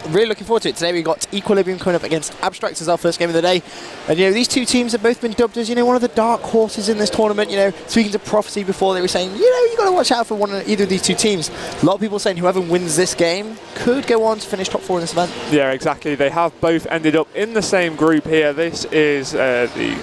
really looking forward to it. Today we got Equilibrium coming up against Abstract as our first game of the day. And, these two teams have both been dubbed as, one of the dark horses in this tournament. Speaking to Prophecy before, they were saying, you got to watch out for either of these two teams. A lot of people saying whoever wins this game could go on to finish top 4 in this event. Yeah, exactly. They have both ended up in the same group here. This is the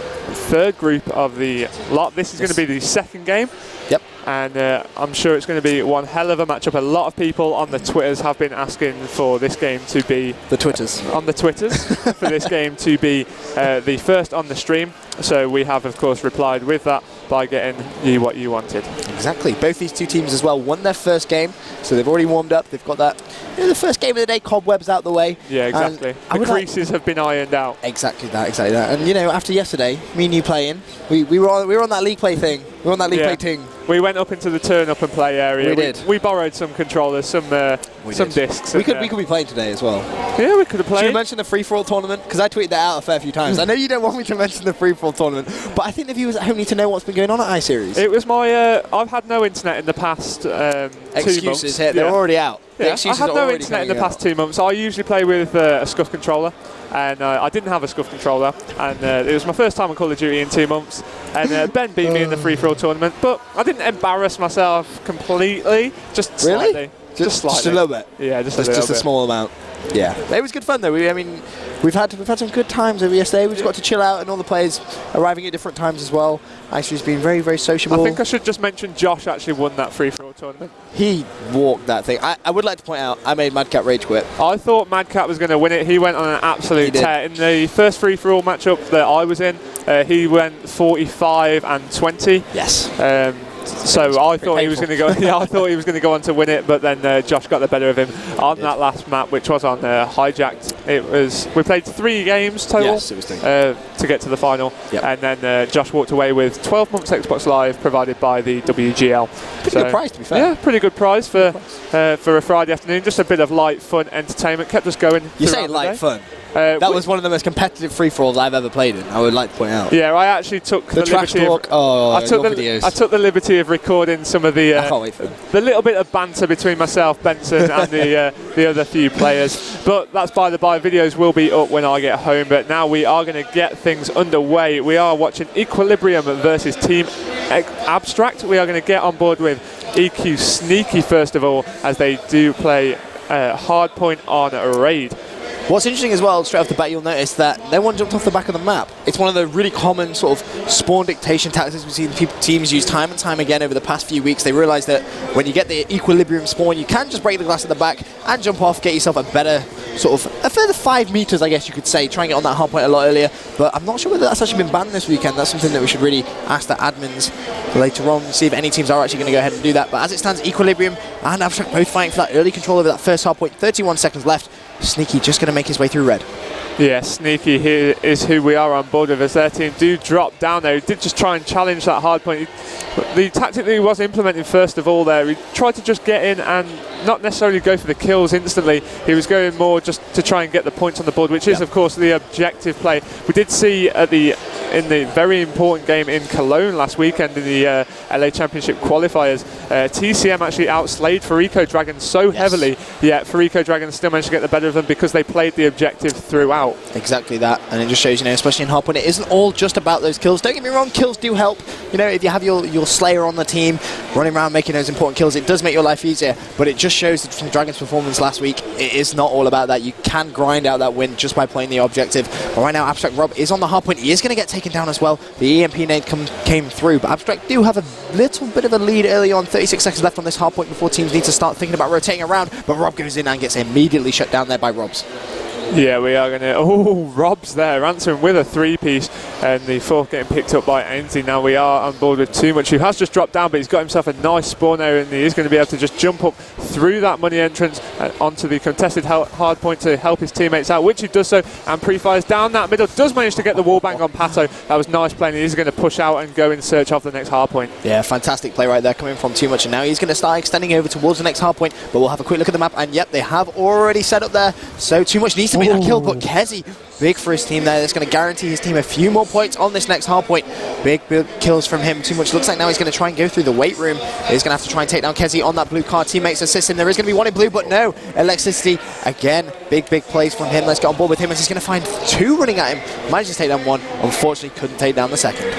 third group of the lot. This is going to be the second game. Yep. And I'm sure it's going to be one hell of a matchup. A lot of people on the Twitters have been asking for this game to be... The Twitters. On the Twitters, for this game to be the first on the stream. So we have, of course, replied with that by getting you what you wanted. Exactly. Both these two teams as well won their first game, so they've already warmed up. They've got that. The first game of the day, cobwebs out the way. Yeah, exactly. The creases have been ironed out. Exactly that. And after yesterday, me and you playing, we were on that league play thing. We were on that league play thing. We went up into the turn up and play area. We did. We borrowed some controllers, some discs. We could be playing today as well. Yeah, we could have played. Should you mention the free-for-all tournament? Because I tweeted that out a fair few times. I know you don't want me to mention the free-for-all tournament, but I think the viewers at home need to know what's been going on at iSeries. It was my... I've had no internet in the past 2 months. Excuses here. They're already out. Yeah, I had no internet in the past 2 months. I usually play with a SCUF controller, and I didn't have a SCUF controller, and it was my first time on Call of Duty in 2 months, and Ben beat me in the free-for-all tournament, but I didn't embarrass myself completely, just slightly. Really? Just a little bit? Yeah, just a small amount. Yeah, it was good fun though. We've had some good times over yesterday. We just got to chill out, and all the players arriving at different times as well. Actually, has been very, very sociable. I think I should just mention Josh actually won that free-for-all tournament. He walked that thing. I would like to point out, I made Madcat rage quit. I thought Madcat was going to win it. He went on an absolute tear. In the first free-for-all matchup that I was in, he went 45 and 20. Yes. So I thought he was going to go. Yeah, I thought he was going to go on to win it, but then Josh got the better of him on that last map, which was on Hijacked. We played 3 games total. Yes, it was 3. To get to the final, and then Josh walked away with 12 months Xbox Live provided by the WGL. Pretty good prize, to be fair. Yeah, pretty good prize for a Friday afternoon. Just a bit of light, fun entertainment. Kept us going. You say light fun. That was one of the most competitive free-for-alls I've ever played in, I would like to point out. Yeah, I actually took the trash liberty talk. I took the liberty of recording some of the I can't wait for them. The little bit of banter between myself, Benson, and the other few players. But that's by the by. Videos will be up when I get home. But now we are going to get things underway. We are watching Equilibrium versus Team Abstract. We are going to get on board with EQ Sneaky first of all, as they do play Hardpoint on a raid. What's interesting as well, straight off the bat, you'll notice that no one jumped off the back of the map. It's one of the really common sort of spawn dictation tactics we've seen teams use time and time again over the past few weeks. They realise that when you get the Equilibrium spawn, you can just break the glass at the back and jump off, get yourself a better sort of, a further 5 meters, I guess you could say, try and get on that hard point a lot earlier. But I'm not sure whether that's actually been banned this weekend. That's something that we should really ask the admins later on, see if any teams are actually going to go ahead and do that. But as it stands, Equilibrium and Abstract both fighting for that early control over that first hard point. 31 seconds left. Sneaky just going to make his way through red. Yeah, Sneaky here is who we are on board with, as their team do drop down there. He did just try and challenge that hard point. The tactic that he was implementing first of all there, he tried to just get in and not necessarily go for the kills instantly. He was going more just to try and get the points on the board, which is of course the objective play. We did see in the very important game in Cologne last weekend in the LA Championship qualifiers, TCM actually outslayed Farico Dragon so heavily, yet Farico Dragon still managed to get the better of them because they played the objective throughout. Exactly that, and it just shows, especially in Hardpoint, it isn't all just about those kills. Don't get me wrong, kills do help. If you have your Slayer on the team running around making those important kills, it does make your life easier, but it just shows that from Dragon's performance last week, it is not all about that. You can grind out that win just by playing the objective. But right now, Abstract Rob is on the hardpoint. He is going to get taken down as well. The EMP nade came through, but Abstract do have a little bit of a lead early on. 36 seconds left on this hardpoint before teams need to start thinking about rotating around, but Rob goes in and gets immediately shut down there by Robs. Yeah, we are going to... Oh, Rob's there, answering with a 3-piece, and the 4th getting picked up by Ainsley. Now we are on board with Too Much, who has just dropped down, but he's got himself a nice spawn area, and he is going to be able to just jump up through that money entrance and onto the contested hard point to help his teammates out, which he does so, and pre-fires down that middle, does manage to get the wall bang on Pato. That was nice play, and he's going to push out and go in search of the next hard point. Yeah, fantastic play right there coming from Too Much, and now he's going to start extending over towards the next hard point, but we'll have a quick look at the map, and yep, they have already set up there, so Too Much needs to make that kill, but Kezi, big for his team there. That's going to guarantee his team a few more points on this next hard point. Big kills from him. Too much. Looks like now he's going to try and go through the weight room. He's going to have to try and take down Kezi on that blue card. Teammates assist him. There is going to be one in blue, but no. Electricity, again, big plays from him. Let's get on board with him as he's going to find two running at him. Manages to take down one. Unfortunately, couldn't take down the second.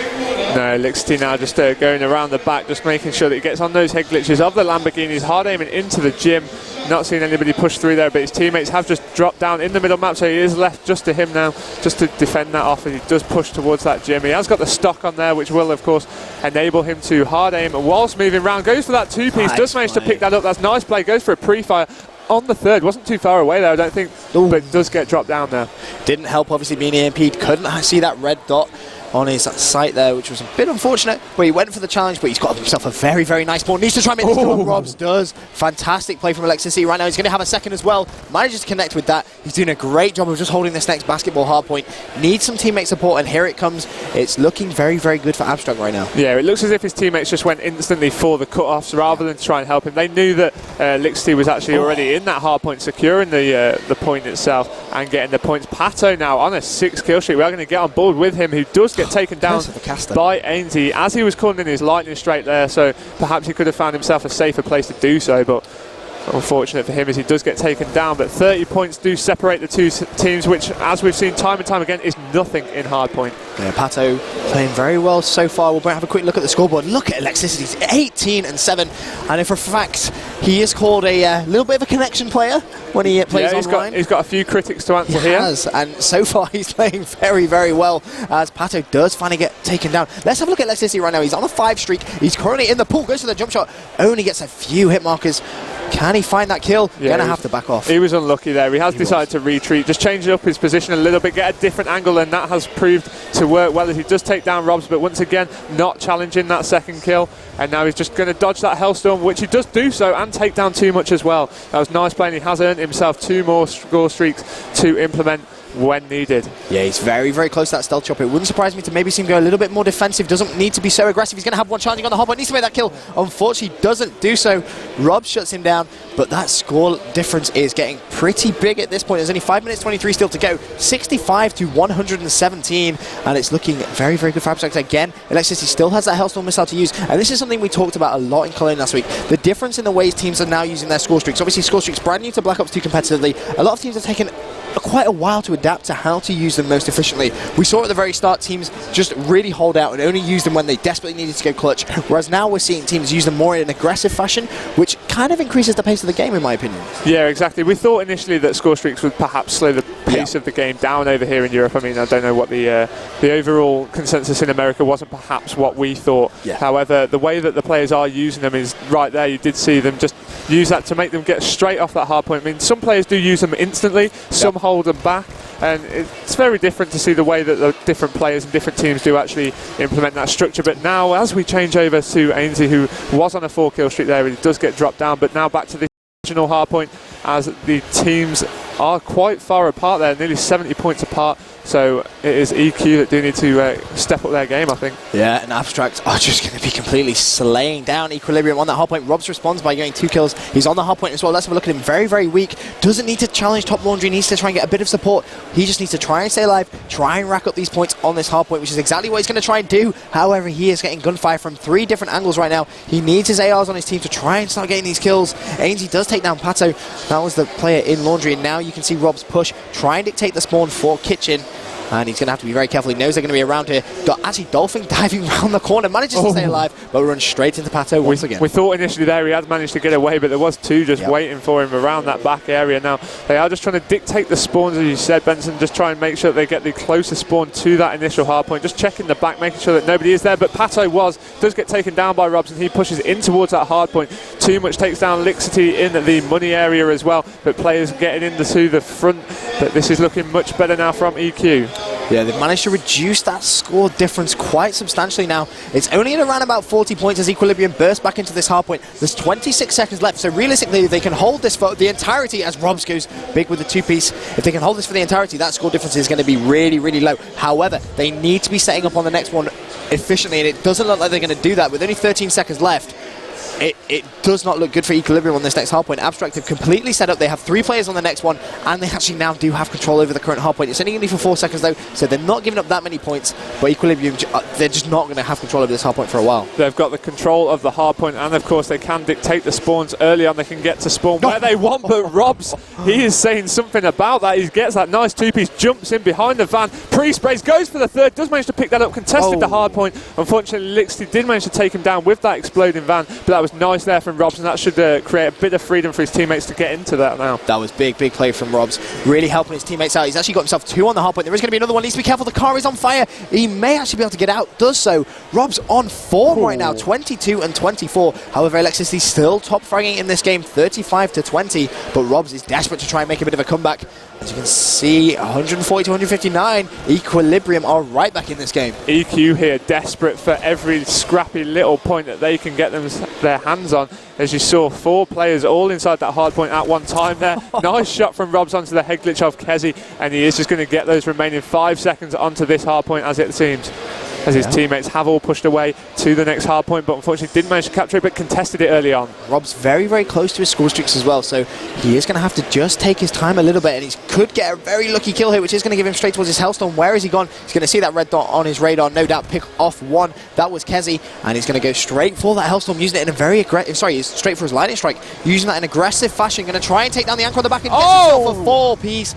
No, Lixty now just going around the back, just making sure that he gets on those head glitches of the Lamborghinis, hard aiming into the gym. Not seeing anybody push through there, but his teammates have just dropped down in the middle map, so he is left just to him now, just to defend that off as he does push towards that gym. He has got the stock on there, which will, of course, enable him to hard aim whilst moving around. Goes for that two-piece, Nice does manage to play. pick that up. That's nice play. Goes for a pre-fire on the third. Wasn't too far away there, I don't think, but does get dropped down there. Didn't help, obviously, being EMP'd. Couldn't see that red dot on his sight there, which was a bit unfortunate, but he went for the challenge, but he's got himself a very nice ball. Needs to try and make this kill. Robs does. Fantastic play from Alexis right now. He's going to have a second as well. Manages to connect with that. He's doing a great job of just holding this next basketball hardpoint. Needs some teammate support, and here it comes. It's looking very good for Abstract right now. Yeah, it looks as if his teammates just went instantly for the cut-offs rather than try and help him. They knew that Lixty was actually already in that hardpoint, securing the point itself and getting the points. Pato now on a 6-kill streak. We are going to get on board with him, who does get taken down by Ainsley as he was calling in his lightning straight there, so perhaps he could have found himself a safer place to do so, but unfortunate for him as he does get taken down. But 30 points do separate the two teams, which, as we've seen time and time again, is nothing in hardpoint. Yeah, Pato playing very well so far. We'll have a quick look at the scoreboard. Look at Alexis, he's 18-7, and if for a fact he is called a little bit of a connection player when he plays online. He's got a few critics to answer he here. Has, and so far he's playing very well as Pato does finally get taken down. Let's have a look at Alexis right now. He's on a 5 streak. He's currently in the pool, goes for the jump shot, only gets a few hit markers. Can he find that kill? Yeah, Gonna have to back off. He was unlucky there. He has decided to retreat, just change up his position a little bit, get a different angle, and that has proved to work well as he does take down Robs, but once again, not challenging that second kill. And now he's just going to dodge that Hellstorm, which he does do so, and take down too much as well. That was nice play, and he has earned himself 2 more score streaks to implement when needed. Yeah, he's very close to that stealth chopper. It wouldn't surprise me to maybe see him go a little bit more defensive. Doesn't need to be so aggressive. He's going to have one challenging on the hardpoint. Needs to make that kill. Unfortunately, doesn't do so. Rob shuts him down, but that score difference is getting pretty big at this point. There's only 5 minutes 23 still to go. 65-117, and it's looking very good for Abstract again. Electricity still has that Hellstorm missile to use, and this is something we talked about a lot in Cologne last week. The difference in the ways teams are now using their score streaks. Obviously, score streaks brand new to Black Ops 2 competitively. A lot of teams have taken quite a while to adapt to how to use them most efficiently. We saw at the very start teams just really hold out and only use them when they desperately needed to go clutch, whereas now we're seeing teams use them more in an aggressive fashion, which kind of increases the pace of the game, in my opinion. Yeah, exactly. We thought initially that score streaks would perhaps slow the pace of the game down over here in Europe. I mean, I don't know what the overall consensus in America wasn't perhaps what we thought. Yeah. However, the way that the players are using them is right there. You did see them just use that to make them get straight off that hard point. I mean, some players do use them instantly, some hold them back, and it's very different to see the way that the different players and different teams do actually implement that structure. But now, as we change over to Ainsley, who was on a 4-kill streak there, he does get dropped down, but now back to the original hardpoint as the teams are quite far apart there, nearly 70 points apart. So it is EQ that do need to step up their game, I think. Yeah, and Abstract are just going to be completely slaying down Equilibrium on that hardpoint. Robs responds by getting 2 kills. He's on the hardpoint as well. Let's have a look at him. Very weak. Doesn't need to challenge Top Laundry. Needs to try and get a bit of support. He just needs to try and stay alive, try and rack up these points on this hardpoint, which is exactly what he's going to try and do. However, he is getting gunfire from 3 different angles right now. He needs his ARs on his team to try and start getting these kills. Ainsley does take down Pato. That was the player in Laundry, and now you can see Rob's push, try and dictate the spawn for Kitchen. And he's going to have to be very careful. He knows they're going to be around here. Got actually Dolphin diving around the corner, manages to stay alive, but runs straight into Pato once again. We thought initially there he had managed to get away, but there was 2 just waiting for him around that back area. Now they are just trying to dictate the spawns, as you said, Benson, just try and make sure that they get the closest spawn to that initial hardpoint, just checking the back, making sure that nobody is there. But Pato does get taken down by Robson. He pushes in towards that hardpoint. Too much takes down Lixity in the money area as well, but players getting into the front. But this is looking much better now from EQ. Yeah, they've managed to reduce that score difference quite substantially now. It's only at around about 40 points as Equilibrium bursts back into this hardpoint. There's 26 seconds left, so realistically, if they can hold this for the entirety, as Robs goes big with the 2-piece, if they can hold this for the entirety, that score difference is going to be really low. However, they need to be setting up on the next one efficiently, and it doesn't look like they're going to do that. With only 13 seconds left, it does not look good for Equilibrium on this next hardpoint. Abstract have completely set up. They have 3 players on the next one, and they actually now do have control over the current hardpoint. It's only going to be for 4 seconds though, so they're not giving up that many points, but Equilibrium, they're just not going to have control over this hardpoint for a while. They've got the control of the hardpoint, and of course they can dictate the spawns early on. They can get to spawn where they want, but Robs, he is saying something about that. He gets that nice 2-piece, jumps in behind the van, pre-sprays, goes for the third, does manage to pick that up, contested the hardpoint. Unfortunately, Lixty did manage to take him down with that exploding van, but that was nice there from Robs, and that should create a bit of freedom for his teammates to get into that now. That was big play from Robs, really helping his teammates out. He's actually got himself 2 on the hardpoint. There is going to be another one. Needs to be careful. The car is on fire. He may actually be able to get out. Does so. Robs on form right now, 22 and 24. However, Electricity still top fragging in this game, 35 to 20. But Robs is desperate to try and make a bit of a comeback. As you can see, 140 to 159. Equilibrium are right back in this game. EQ here, desperate for every scrappy little point that they can get their hands on. As you saw, 4 players all inside that hard point at one time there. Nice shot from Robs onto the head glitch of Kezi, and he is just going to get those remaining 5 seconds onto this hard point, as it seems. As his teammates have all pushed away to the next hard point, but unfortunately didn't manage to capture it, but contested it early on. Rob's very close to his score streaks as well, so he is going to have to just take his time a little bit, and he could get a very lucky kill here, which is going to give him straight towards his Hellstorm. Where is he gone? He's going to see that red dot on his radar, no doubt pick off one. That was Kezi, and he's going to go straight for that Hellstorm, using it in a very aggressive, straight for his Lightning Strike, using that in aggressive fashion, going to try and take down the anchor on the back and gets himself a 4-piece.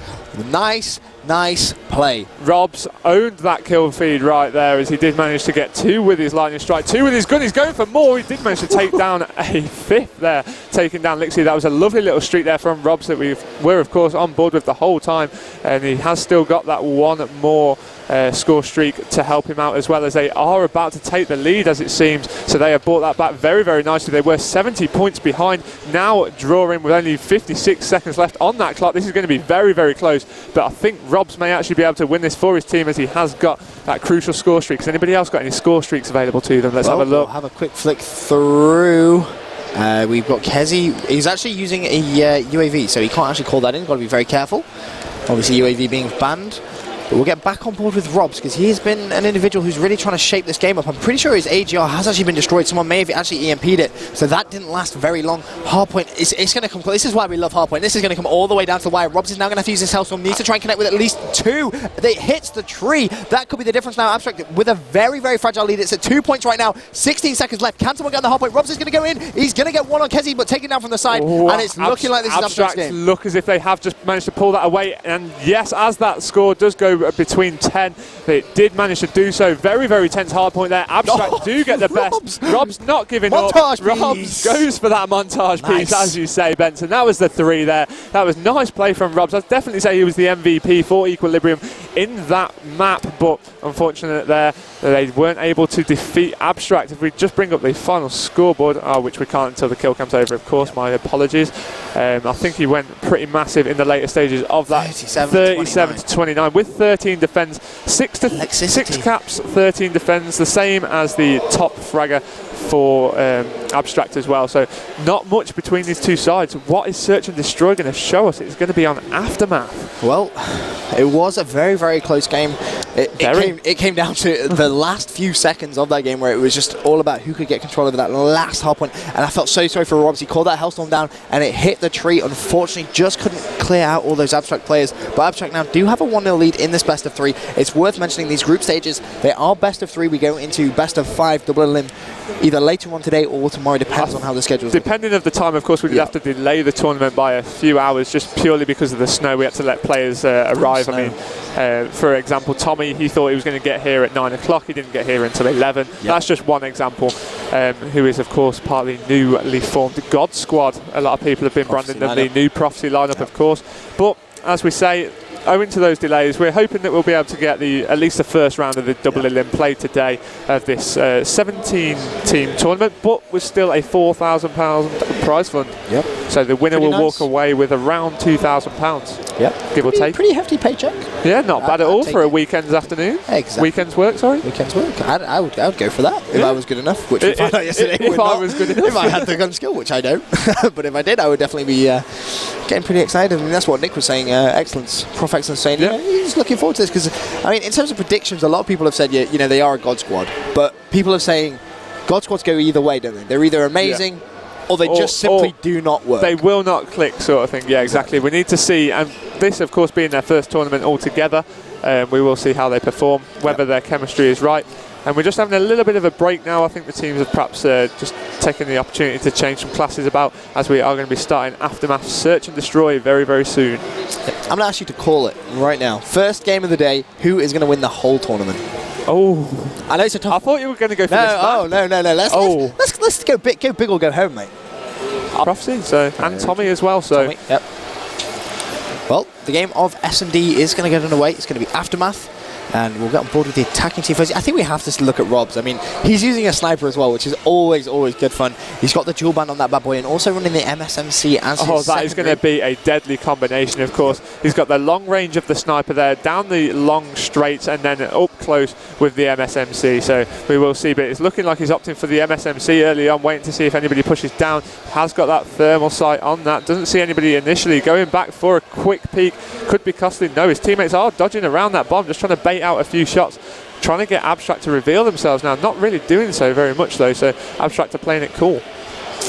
Nice play. Robs owned that kill feed right there, as he did manage to get 2 with his Lightning Strike, 2 with his gun. He's going for more. He did manage to take down a 5th there, taking down Lixie. That was a lovely little streak there from Robs that we're of course on board with the whole time, and he has still got that 1 more score streak to help him out, as well as they are about to take the lead, as it seems. So they have brought that back very nicely. They were 70 points behind, now drawing with only 56 seconds left on that clock. This is going to be very close, but I think Robs may actually be able to win this for his team, as he has got that crucial score streak. Has anybody else got any score streaks available to them? Let's have a look. We'll have a quick flick through. We've got Kezi. He's actually using a UAV, so he can't actually call that in. Got to be very careful. Obviously UAV being banned. But we'll get back on board with Robs, because he has been an individual who's really trying to shape this game up. I'm pretty sure his AGR has actually been destroyed. Someone may have actually EMP'd it, so that didn't last very long. Hardpoint, it's going to come. This is why we love Hardpoint. This is going to come all the way down to the wire. Robs is now going to have to use his Hellstorm. Needs to try and connect with at least 2. They hits the tree. That could be the difference now. Abstract with a very fragile lead. It's at 2 points right now. 16 seconds left. Can someone get on the Hardpoint? Robs is going to go in. He's going to get 1 on Kezi, but taken down from the side. And it's looking like this is Abstract's game. Look as if they have just managed to pull that away. And yes, as that score does go between 10, they did manage to do so. Very tense hardpoint there. Abstract do get the best. Rob's not giving up. Robs goes for that montage piece, as you say, Benson. That was the 3 there. That was nice play from Robs. I'd definitely say he was the MVP for Equilibrium in that map, but unfortunate there they weren't able to defeat Abstract. If we just bring up the final scoreboard, which we can't until the kill cam's over, of course, my apologies. I think he went pretty massive in the later stages of that. 37 to 29 with 13 defends, 6 caps, 13 defends, the same as the top fragger for Abstract as well. So not much between these two sides. What is Search and Destroy going to show us? It's going to be on Aftermath. Well, it was a very close game. It came down to the last few seconds of that game, where it was just all about who could get control over that last hardpoint. And I felt so sorry for Robs. He called that Hellstorm down and it hit the tree. Unfortunately, just couldn't clear out all those Abstract players. But Abstract now do have a 1-0 lead in this best of 3. It's worth mentioning these group stages. They are best of 3. We go into best of 5 double elim either later on today or tomorrow. Depends on how the schedule is. Depending of the time, of course, we'd have to delay the tournament by a few hours, just purely because of the snow. We had to let players arrive. I mean, for example, Tommy, he thought he was going to get here at 9 o'clock. He didn't get here until 11. That's just one example. Who is, of course, part of the newly formed God Squad. A lot of people have been branding them the new Prophecy lineup, of course. But as we say, owing to those delays, we're hoping that we'll be able to get at least the first round of the double elim played today of this 17-team tournament, but with still a £4,000 prize fund. So the winner will walk away with around £2,000. Give or take. Pretty hefty paycheck. Yeah, not bad at all for a weekend's afternoon. Exactly. Weekend's work, sorry. Weekend's work. I would go for that if I was good enough, which we found out yesterday. If I was good enough. If I had the gun skill, which I don't. But if I did, I would definitely be getting pretty excited. I mean, that's what Nick was saying. Prof Excellence saying, he's looking forward to this, because I mean, in terms of predictions, a lot of people have said, you know, they are a God Squad, but people are saying God Squads go either way, don't they? They're either amazing or they just simply do not work. They will not click, sort of thing. Yeah, exactly. We need to see, and this, of course, being their first tournament altogether, we will see how they perform, whether their chemistry is right. And we're just having a little bit of a break now. I think the teams have perhaps just taken the opportunity to change some classes about, as we are going to be starting Aftermath Search and Destroy very, very soon. I'm going to ask you to call it right now. First game of the day, who is going to win the whole tournament? Oh, I know it's a tough. I thought you were going to go for this. Oh, no. Let's go big or go home, mate. Prophecy, so, and Tommy as well. So, Tommy, yep. Well, the game of S&D is going to get underway. It's going to be Aftermath. And we'll get on board with the attacking team first. I think we have to look at Rob's. I mean, he's using a sniper as well, which is always good fun. He's got the dual band on that bad boy and also running the MSMC as his that is going to be a deadly combination, of course. He's got the long range of the sniper there, down the long straights, and then up close with the MSMC. So we will see, but it's looking like he's opting for the MSMC early on, waiting to see if anybody pushes down. Has got that thermal sight on that. Doesn't see anybody initially. Going back for a quick peek. Could be costly. No, his teammates are dodging around that bomb, just trying to bait out a few shots, trying to get Abstract to reveal themselves now. Not really doing so very much though, so Abstract are playing it cool.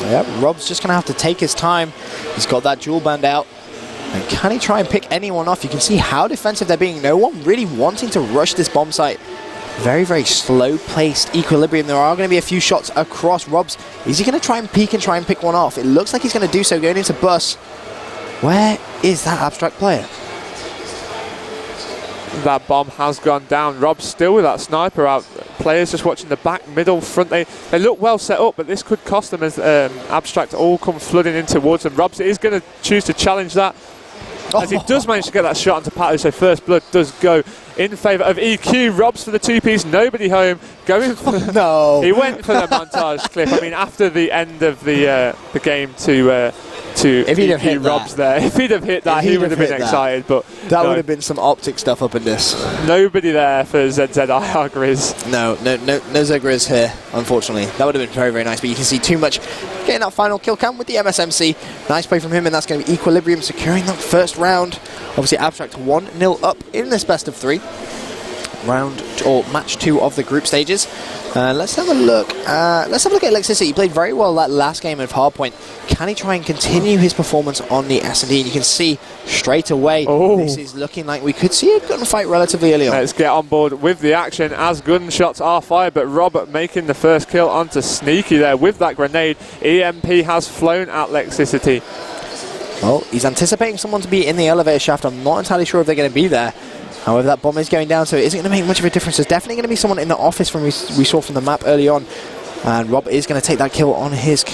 Yep, Rob's just going to have to take his time. He's got that dual band out. And can he try and pick anyone off? You can see how defensive they're being. No one really wanting to rush this bomb site. Very, very slow-placed equilibrium. There are going to be a few shots across Rob's. Is he going to try and peek and try and pick one off? It looks like he's going to do so going into bus. Where is that Abstract player? That bomb has gone down. Rob's still with that sniper out. Players just watching the back, middle, front. They look well set up, but this could cost them as Abstract all come flooding in towards them. Robs is going to choose to challenge that, as he does manage to get that shot onto Pato, so first blood does go in favour of EQ. Robs for the two-piece, nobody home. Going for no. He went for the montage clip. I mean, after the end of the game to if he'd have hit Robs there. If he'd have hit that, he would have been excited. But that would have been some optic stuff up in this. Nobody there for ZZIR Grizz. No Z Grizz here, unfortunately. That would have been very, very nice. But you can see Too Much getting that final kill cam with the MSMC. Nice play from him, and that's going to be Equilibrium securing that first round. Obviously, Abstract 1-0 up in this best of 3. Round or match 2 of the group stages. Let's have a look. Let's have a look at Electricity. He played very well that last game of Hardpoint. Can he try and continue his performance on the S&D? And you can see straight away this is looking like we could see a gunfight relatively early on. Let's get on board with the action as gunshots are fired, but Rob making the first kill onto Sneaky there with that grenade. EMP has flown at Electricity. Well, he's anticipating someone to be in the elevator shaft. I'm not entirely sure if they're going to be there. However, that bomb is going down, so it isn't going to make much of a difference. There's definitely going to be someone in the office from we saw from the map early on. And Rob is going to take that kill on his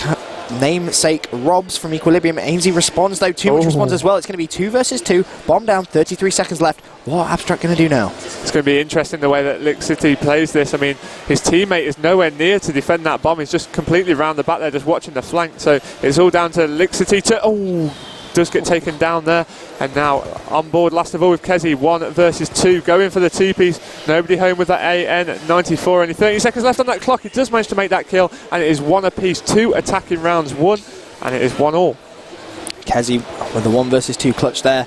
namesake. Robs from Equilibrium. Ainsley responds, though. Too Much responds as well. It's going to be 2 versus 2. Bomb down, 33 seconds left. What Abstract going to do now? It's going to be interesting the way that Lick City plays this. I mean, his teammate is nowhere near to defend that bomb. He's just completely round the back there, just watching the flank. So it's all down to Lick City to... does get taken down there, and now on board last of all with Kezi, 1 versus 2, going for the two-piece. Nobody home with that AN94. Only 30 seconds left on that clock. He does manage to make that kill, and it is 1 apiece. 2 attacking rounds, 1, and it is 1-all. Kezi with the 1 versus 2 clutch there.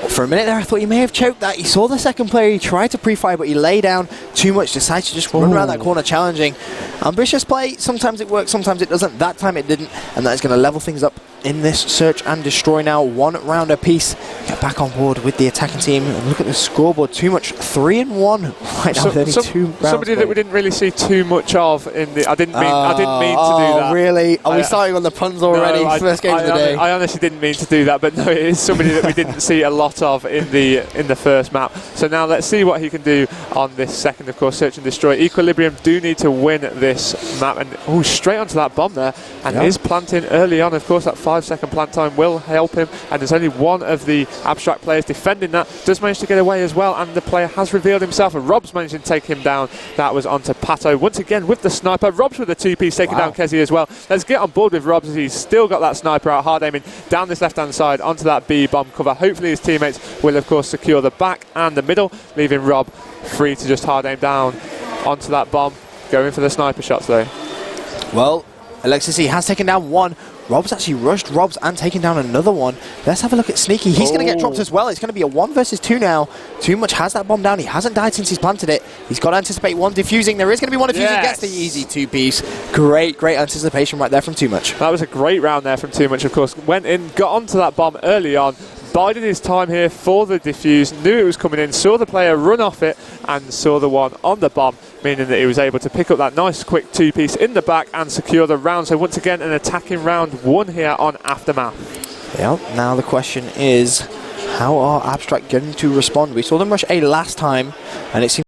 For a minute there, I thought he may have choked that. He saw the second player, he tried to pre-fire, but he lay down Too Much, decided to just run around that corner challenging. Ambitious play, sometimes it works, sometimes it doesn't. That time it didn't, and that is going to level things up in this Search and Destroy now. 1 round apiece. Get back on board with the attacking team. And look at the scoreboard, Too Much 3-1 right now. Somebody that we didn't really see too much of in the. I didn't mean to do that. Really? Are we starting on the puns already? No, First game of the day. I honestly didn't mean to do that, but no, it is somebody that we didn't see a lot of in the first map. So now let's see what he can do on this second, of course, Search and Destroy. Equilibrium do need to win this map, and straight onto that bomb there, and is planting early on. Of course, that 5-second plant time will help him, and there's only one of the Abstract players defending that. Does manage to get away as well, and the player has revealed himself, and Rob's managing to take him down. That was onto Pato once again with the sniper. Rob's with the 2-piece taking down Kezi as well. Let's get on board with Rob's, as he's still got that sniper out, hard aiming down this left hand side onto that B bomb cover. Hopefully his teammates will of course secure the back and the middle, leaving Rob free to just hard aim down onto that bomb. Going for the sniper shots though. Well, Electricity has taken down 1 Rob's actually rushed Rob's and taken down another one. Let's have a look at Sneaky. He's going to get dropped as well. It's going to be a 1 versus 2 now. Too Much has that bomb down. He hasn't died since he's planted it. He's got to anticipate one defusing. There is going to be one defusing. Gets the easy 2-piece. Great anticipation right there from Too Much. That was a great round there from Too Much, of course. Went in, got onto that bomb early on, bided his time here for the defuse, knew it was coming in, saw the player run off it, and saw the one on the bomb, meaning that he was able to pick up that nice quick 2-piece in the back and secure the round. So once again, an attacking round 1 here on Aftermath. Yeah, now the question is, how are Abstract going to respond? We saw them rush A last time, and it seems